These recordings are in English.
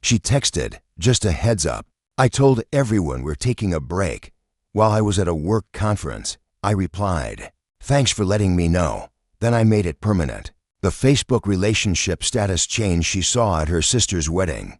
She texted, "Just a heads up." I told everyone we're taking a break. While I was at a work conference, I replied, "Thanks for letting me know." Then I made it permanent. The Facebook relationship status change she saw at her sister's wedding.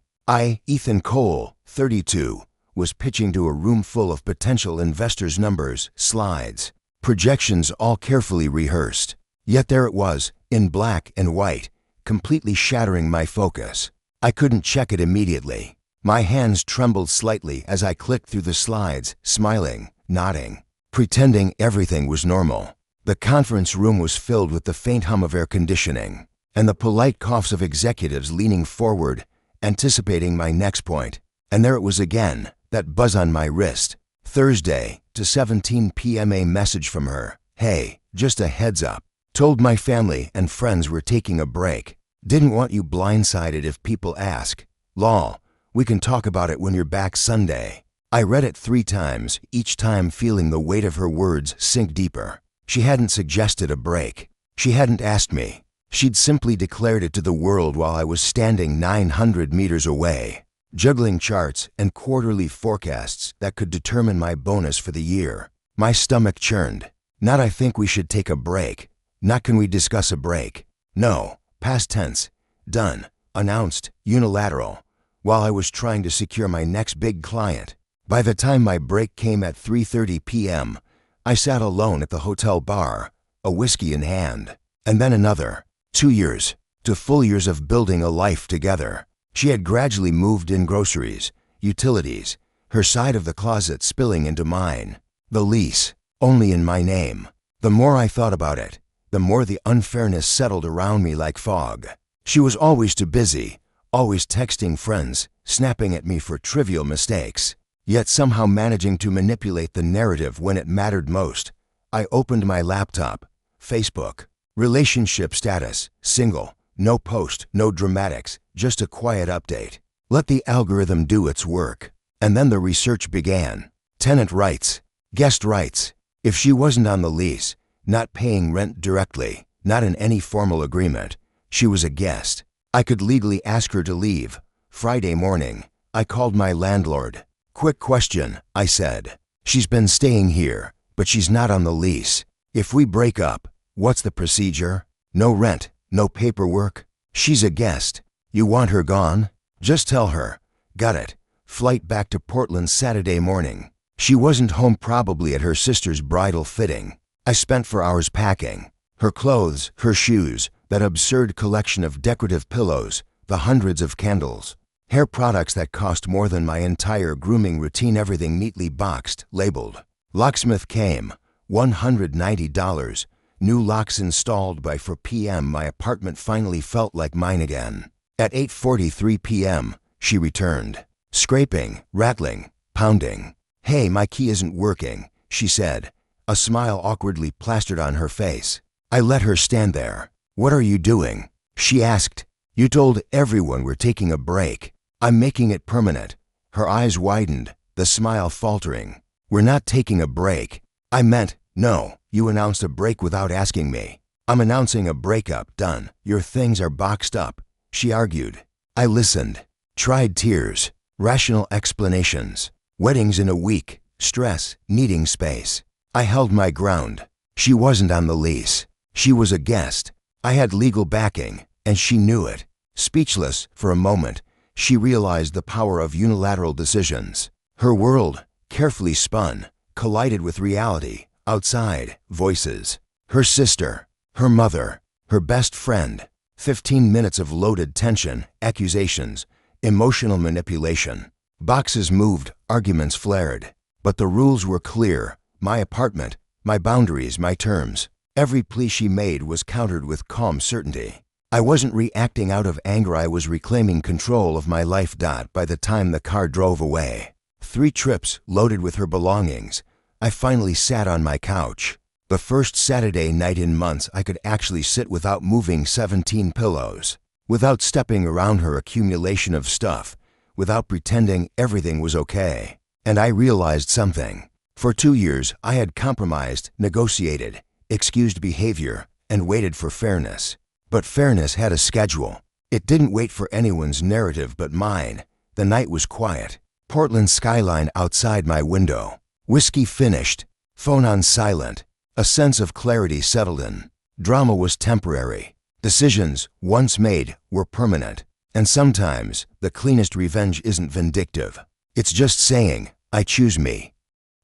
Ethan Cole, 32, was pitching to a room full of potential investors' numbers, slides, projections all carefully rehearsed. Yet there it was, in black and white, completely shattering my focus. I couldn't check it immediately. My hands trembled slightly as I clicked through the slides, smiling, nodding, pretending everything was normal. The conference room was filled with the faint hum of air conditioning and the polite coughs of executives leaning forward, anticipating my next point. And there it was again, that buzz on my wrist. Thursday, to 17 p.m. a message from her. "Hey, just a heads up. Told my family and friends we're taking a break. Didn't want you blindsided if people ask. Lol, we can talk about it when you're back Sunday." I read it 3 times, each time feeling the weight of her words sink deeper. She hadn't suggested a break. She hadn't asked me. She'd simply declared it to the world while I was standing 900 meters away, juggling charts and quarterly forecasts that could determine my bonus for the year. My stomach churned. Not "I think we should take a break." Not "can we discuss a break." No, past tense. Done. Announced, unilateral, while I was trying to secure my next big client. By the time my break came at 3:30 p.m., I sat alone at the hotel bar, a whiskey in hand, and then another. 2 years, 2 full years of building a life together. She had gradually moved in groceries, utilities, her side of the closet spilling into mine. The lease, only in my name. The more I thought about it, the more the unfairness settled around me like fog. She was always too busy, always texting friends, snapping at me for trivial mistakes, yet somehow managing to manipulate the narrative when it mattered most. I opened my laptop. Facebook. Relationship status, single. No post, no dramatics, just a quiet update. Let the algorithm do its work. And then the research began. Tenant rights. Guest rights. If she wasn't on the lease, not paying rent directly, not in any formal agreement, she was a guest. I could legally ask her to leave. Friday morning, I called my landlord. "Quick question," I said. "She's been staying here, but she's not on the lease. If we break up, what's the procedure? No rent, no paperwork. She's a guest. You want her gone? Just tell her." Got it. Flight back to Portland Saturday morning. She wasn't home, probably at her sister's bridal fitting. I spent 4 hours packing. Her clothes, her shoes, that absurd collection of decorative pillows, the hundreds of candles, hair products that cost more than my entire grooming routine, everything neatly boxed, labeled. Locksmith came, $190. New locks installed by 4 p.m. My apartment finally felt like mine again. At 8:43 p.m., she returned. Scraping, rattling, pounding. "Hey, my key isn't working," she said, a smile awkwardly plastered on her face. I let her stand there. "What are you doing?" she asked. "You told everyone we're taking a break." "I'm making it permanent." Her eyes widened, the smile faltering. "We're not taking a break." I meant, no, you announced a break without asking me. "I'm announcing a breakup, done. Your things are boxed up," she argued. I listened. Tried tears, rational explanations. Weddings in a week, stress, needing space. I held my ground. She wasn't on the lease. She was a guest. I had legal backing, and she knew it. Speechless for a moment, she realized the power of unilateral decisions. Her world, carefully spun, collided with reality. Outside, voices. Her sister, her mother, her best friend. 15 minutes of loaded tension, accusations, emotional manipulation. Boxes moved, arguments flared. But the rules were clear. My apartment, my boundaries, my terms. Every plea she made was countered with calm certainty. I wasn't reacting out of anger, I was reclaiming control of my life. By the time the car drove away, 3 trips loaded with her belongings, I finally sat on my couch. The first Saturday night in months I could actually sit without moving 17 pillows, without stepping around her accumulation of stuff, without pretending everything was okay. And I realized something. For 2 years I had compromised, negotiated, excused behavior, and waited for fairness. But fairness had a schedule. It didn't wait for anyone's narrative but mine. The night was quiet. Portland skyline outside my window. Whiskey finished. Phone on silent. A sense of clarity settled in. Drama was temporary. Decisions, once made, were permanent. And sometimes, the cleanest revenge isn't vindictive. It's just saying, I choose me.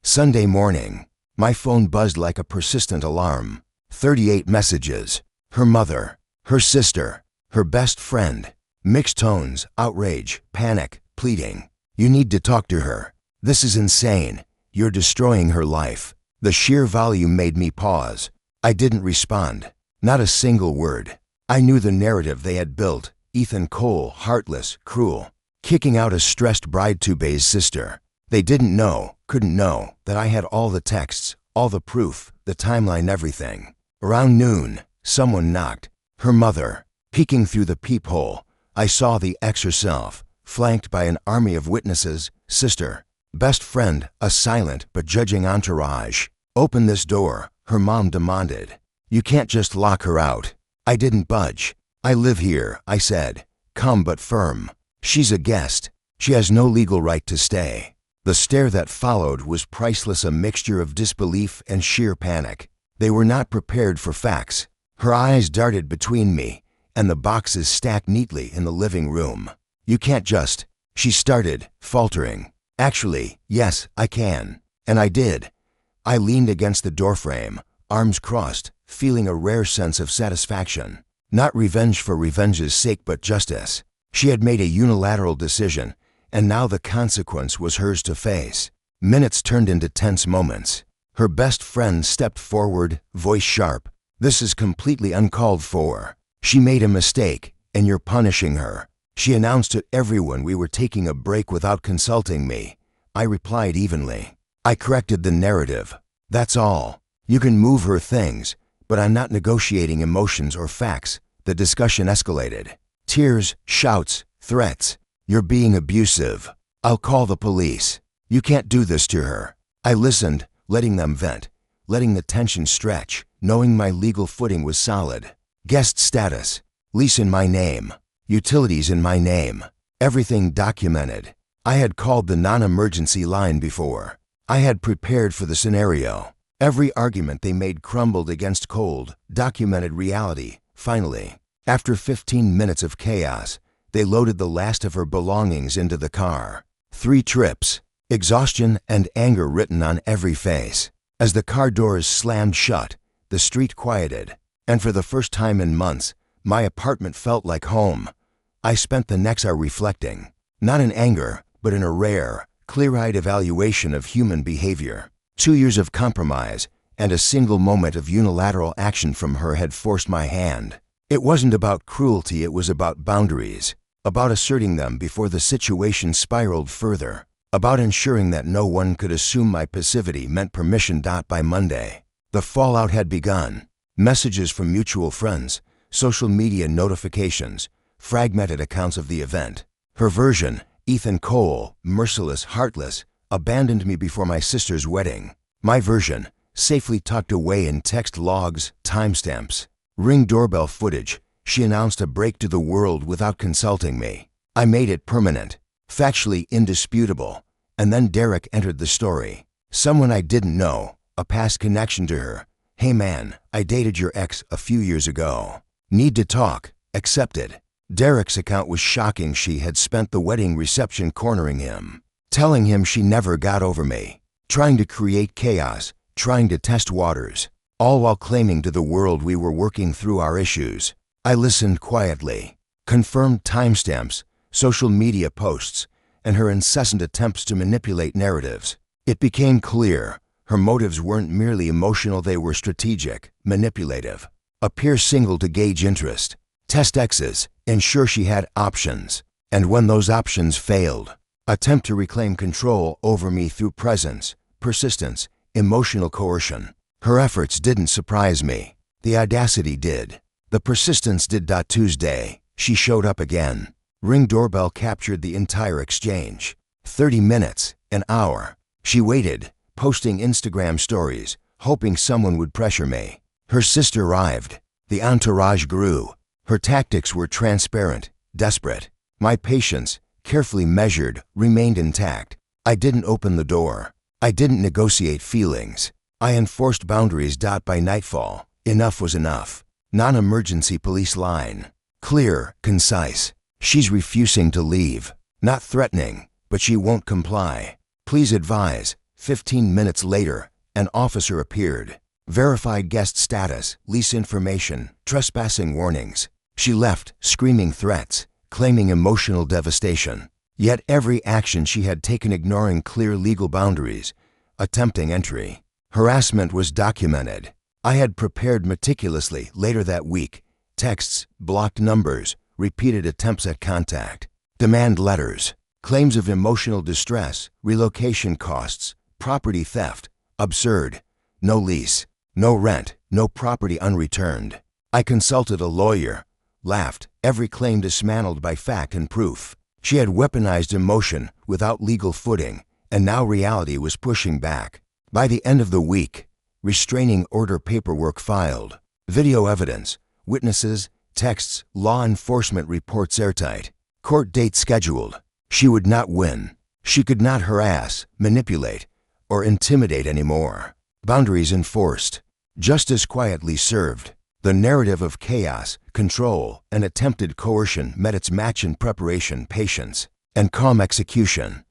Sunday morning. My phone buzzed like a persistent alarm. 38 messages. Her mother. Her sister. Her best friend. Mixed tones, outrage, panic, pleading. You need to talk to her. This is insane. You're destroying her life. The sheer volume made me pause. I didn't respond. Not a single word. I knew the narrative they had built. Ethan Cole, heartless, cruel, kicking out a stressed bride to Bay's sister. They didn't know, couldn't know, that I had all the texts, all the proof, the timeline, everything. Around noon, someone knocked. Her mother. Peeking through the peephole, I saw the ex herself, flanked by an army of witnesses, sister, best friend, a silent but judging entourage. Open this door, her mom demanded. You can't just lock her out. I didn't budge. I live here, I said, calm but firm. She's a guest. She has no legal right to stay. The stare that followed was priceless, a mixture of disbelief and sheer panic. They were not prepared for facts. Her eyes darted between me and the boxes stacked neatly in the living room. You can't just, she started, faltering. Actually, yes, I can. And I did. I leaned against the doorframe, arms crossed, feeling a rare sense of satisfaction. Not revenge for revenge's sake, but justice. She had made a unilateral decision, and now the consequence was hers to face. Minutes turned into tense moments. Her best friend stepped forward, voice sharp. This is completely uncalled for. She made a mistake, and you're punishing her. She announced to everyone we were taking a break without consulting me. I replied evenly. I corrected the narrative. That's all. You can move her things, but I'm not negotiating emotions or facts. The discussion escalated. Tears, shouts, threats. You're being abusive. I'll call the police. You can't do this to her. I listened, letting them vent, letting the tension stretch, knowing my legal footing was solid. Guest status. Lease in my name. Utilities in my name. Everything documented. I had called the non-emergency line before. I had prepared for the scenario. Every argument they made crumbled against cold, documented reality. Finally, after 15 minutes of chaos, they loaded the last of her belongings into the car. 3 trips. Exhaustion and anger written on every face. As the car doors slammed shut, the street quieted, and for the first time in months, my apartment felt like home. I spent the next hour reflecting, not in anger, but in a rare, clear-eyed evaluation of human behavior. 2 years of compromise and a single moment of unilateral action from her had forced my hand. It wasn't about cruelty, it was about boundaries, about asserting them before the situation spiraled further, about ensuring that no one could assume my passivity meant permission. By Monday, the fallout had begun. Messages from mutual friends, social media notifications, fragmented accounts of the event. Her version, Ethan Cole, merciless, heartless, abandoned me before my sister's wedding. My version, safely tucked away in text logs, timestamps. Ring doorbell footage. She announced a break to the world without consulting me. I made it permanent, factually indisputable. And then Derek entered the story. Someone I didn't know, a past connection to her. Hey man, I dated your ex a few years ago. Need to talk. Accepted. Derek's account was shocking. She had spent the wedding reception cornering him, telling him she never got over me, trying to create chaos, trying to test waters, all while claiming to the world we were working through our issues. I listened quietly, confirmed timestamps, social media posts, and her incessant attempts to manipulate narratives. It became clear her motives weren't merely emotional, they were strategic, manipulative. Appear single to gauge interest, test exes, ensure she had options, and when those options failed, attempt to reclaim control over me through presence, persistence, emotional coercion. Her efforts didn't surprise me. The audacity did. The persistence did. Tuesday, she showed up again. Ring doorbell captured the entire exchange. 30 minutes, an hour. She waited, posting Instagram stories, hoping someone would pressure me. Her sister arrived. The entourage grew. Her tactics were transparent, desperate. My patience, carefully measured, remained intact. I didn't open the door. I didn't negotiate feelings. I enforced boundaries. By nightfall, enough was enough. Non-emergency police line. Clear, concise. She's refusing to leave. Not threatening, but she won't comply. Please advise. 15 minutes later, an officer appeared. Verified guest status, lease information, trespassing warnings. She left, screaming threats, claiming emotional devastation. Yet every action she had taken ignoring clear legal boundaries, attempting entry. Harassment was documented. I had prepared meticulously later that week. Texts, blocked numbers, repeated attempts at contact, demand letters, claims of emotional distress, relocation costs, property theft, absurd. No lease, no rent, no property unreturned. I consulted a lawyer, laughed, every claim dismantled by fact and proof. She had weaponized emotion without legal footing, and now reality was pushing back. By the end of the week, restraining order paperwork filed, video evidence, witnesses, texts, law enforcement reports airtight, court date scheduled. She would not win. She could not harass, manipulate, or intimidate anymore. Boundaries enforced. Justice quietly served. The narrative of chaos, control, and attempted coercion met its match in preparation, patience, and calm execution.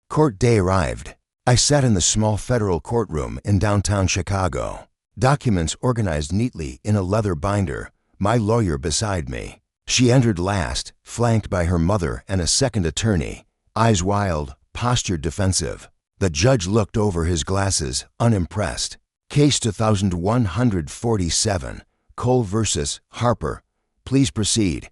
Court day arrived. I sat in the small federal courtroom in downtown Chicago. Documents organized neatly in a leather binder, my lawyer beside me. She entered last, flanked by her mother and a second attorney, eyes wild, posture defensive. The judge looked over his glasses, unimpressed. Case 2147, Cole versus Harper. Please proceed.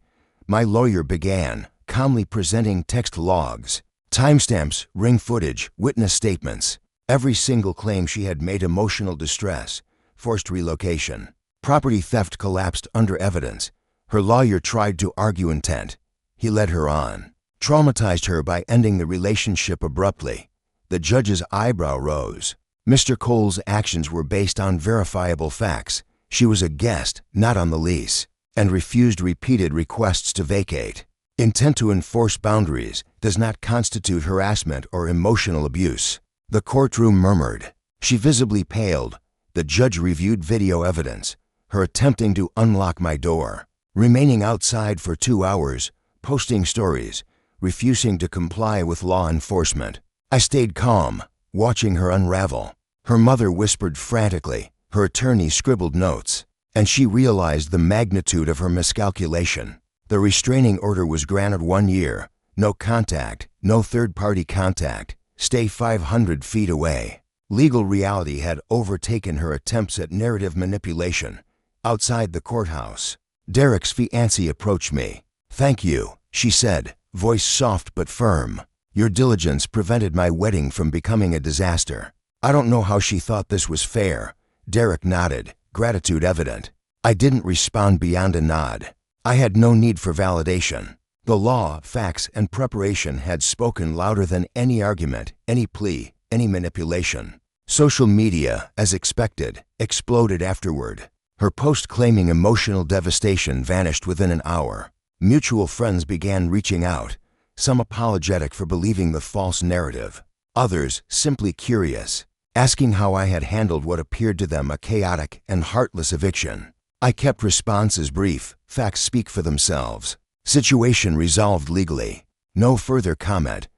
My lawyer began, calmly presenting text logs, timestamps, ring footage, witness statements. Every single claim she had made: emotional distress, forced relocation, property theft collapsed under evidence. Her lawyer tried to argue intent. He led her on, traumatized her by ending the relationship abruptly. The judge's eyebrow rose. Mr. Cole's actions were based on verifiable facts. She was a guest, not on the lease, and refused repeated requests to vacate. Intent to enforce boundaries does not constitute harassment or emotional abuse. The courtroom murmured. She visibly paled. The judge reviewed video evidence, her attempting to unlock my door, remaining outside for 2 hours, posting stories, refusing to comply with law enforcement. I stayed calm, watching her unravel. Her mother whispered frantically, her attorney scribbled notes, and she realized the magnitude of her miscalculation. The restraining order was granted 1 year. No contact, no third-party contact, stay 500 feet away. Legal reality had overtaken her attempts at narrative manipulation. Outside the courthouse, Derek's fiancée approached me. "Thank you," she said, voice soft but firm. "Your diligence prevented my wedding from becoming a disaster." I don't know how she thought this was fair. Derek nodded, gratitude evident. I didn't respond beyond a nod. I had no need for validation. The law, facts, and preparation had spoken louder than any argument, any plea, any manipulation. Social media, as expected, exploded afterward. Her post claiming emotional devastation vanished within an hour. Mutual friends began reaching out, some apologetic for believing the false narrative, others simply curious, asking how I had handled what appeared to them a chaotic and heartless eviction. I kept responses brief. Facts speak for themselves. Situation resolved legally. No further comment.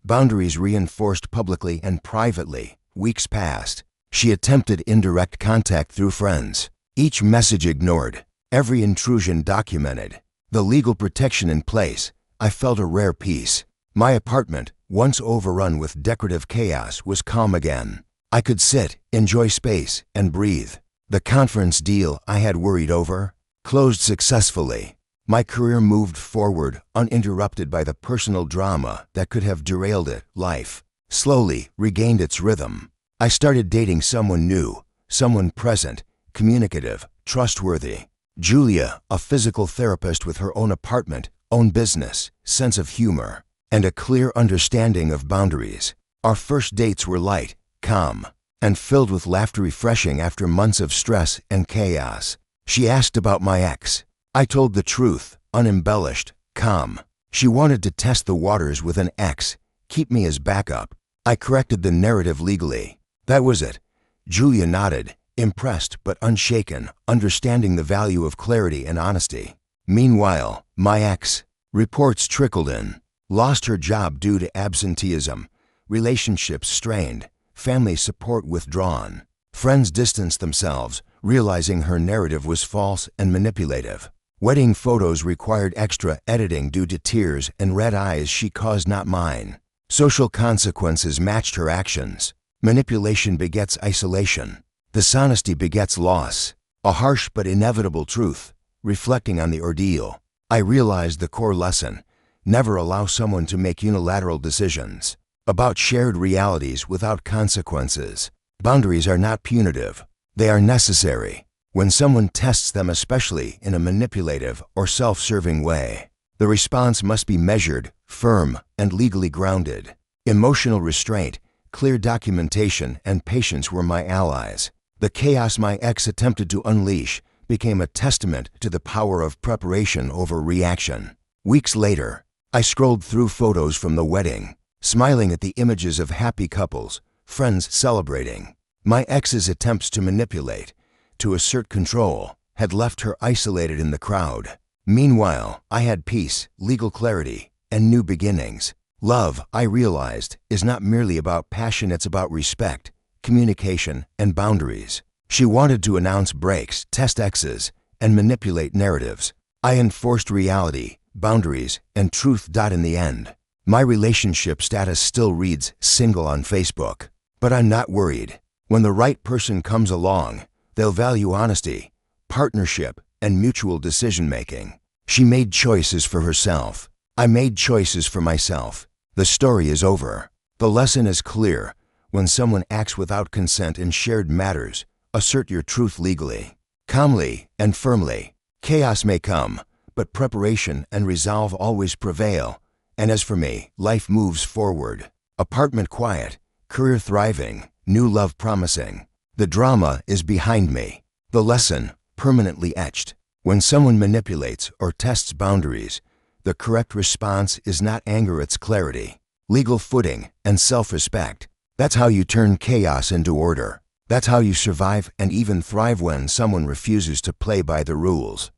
Boundaries reinforced publicly and privately. Weeks passed. She attempted indirect contact through friends. Each message ignored. Every intrusion documented. The legal protection in place, I felt a rare peace. My apartment, once overrun with decorative chaos, was calm again. I could sit, enjoy space, and breathe. The conference deal I had worried over closed successfully. My career moved forward, uninterrupted by the personal drama that could have derailed it. Life slowly regained its rhythm. I started dating someone new, someone present, communicative, trustworthy. Julia, a physical therapist with her own apartment, own business, sense of humor, and a clear understanding of boundaries. Our first dates were light, calm, and filled with laughter, refreshing after months of stress and chaos. She asked about my ex. I told the truth, unembellished, calm. She wanted to test the waters with an ex, keep me as backup. I corrected the narrative legally. That was it. Julia nodded, impressed but unshaken, understanding the value of clarity and honesty. Meanwhile, my ex. Reports trickled in. Lost her job due to absenteeism. Relationships strained. Family support withdrawn. Friends distanced themselves, realizing her narrative was false and manipulative. Wedding photos required extra editing due to tears and red eyes she caused, not mine. Social consequences matched her actions. Manipulation begets isolation. Dishonesty begets loss. A harsh but inevitable truth. Reflecting on the ordeal, I realized the core lesson: never allow someone to make unilateral decisions about shared realities without consequences. Boundaries are not punitive. They are necessary. When someone tests them, especially in a manipulative or self-serving way, the response must be measured, firm, and legally grounded. Emotional restraint, clear documentation, and patience were my allies. The chaos my ex attempted to unleash became a testament to the power of preparation over reaction. Weeks later, I scrolled through photos from the wedding, smiling at the images of happy couples, friends celebrating. My ex's attempts to manipulate, to assert control, had left her isolated in the crowd. Meanwhile, I had peace, legal clarity, and new beginnings. Love, I realized, is not merely about passion, it's about respect, communication, and boundaries. She wanted to announce breaks, test exes, and manipulate narratives. I enforced reality, boundaries, and truth. In the end, my relationship status still reads single on Facebook. But I'm not worried. When the right person comes along, they'll value honesty, partnership, and mutual decision-making. She made choices for herself. I made choices for myself. The story is over. The lesson is clear. When someone acts without consent in shared matters, assert your truth legally, calmly, and firmly. Chaos may come, but preparation and resolve always prevail. And as for me, life moves forward. Apartment quiet, career thriving, new love promising. The drama is behind me. The lesson permanently etched. When someone manipulates or tests boundaries, the correct response is not anger, it's clarity, legal footing, and self-respect. That's how you turn chaos into order. That's how you survive and even thrive when someone refuses to play by the rules.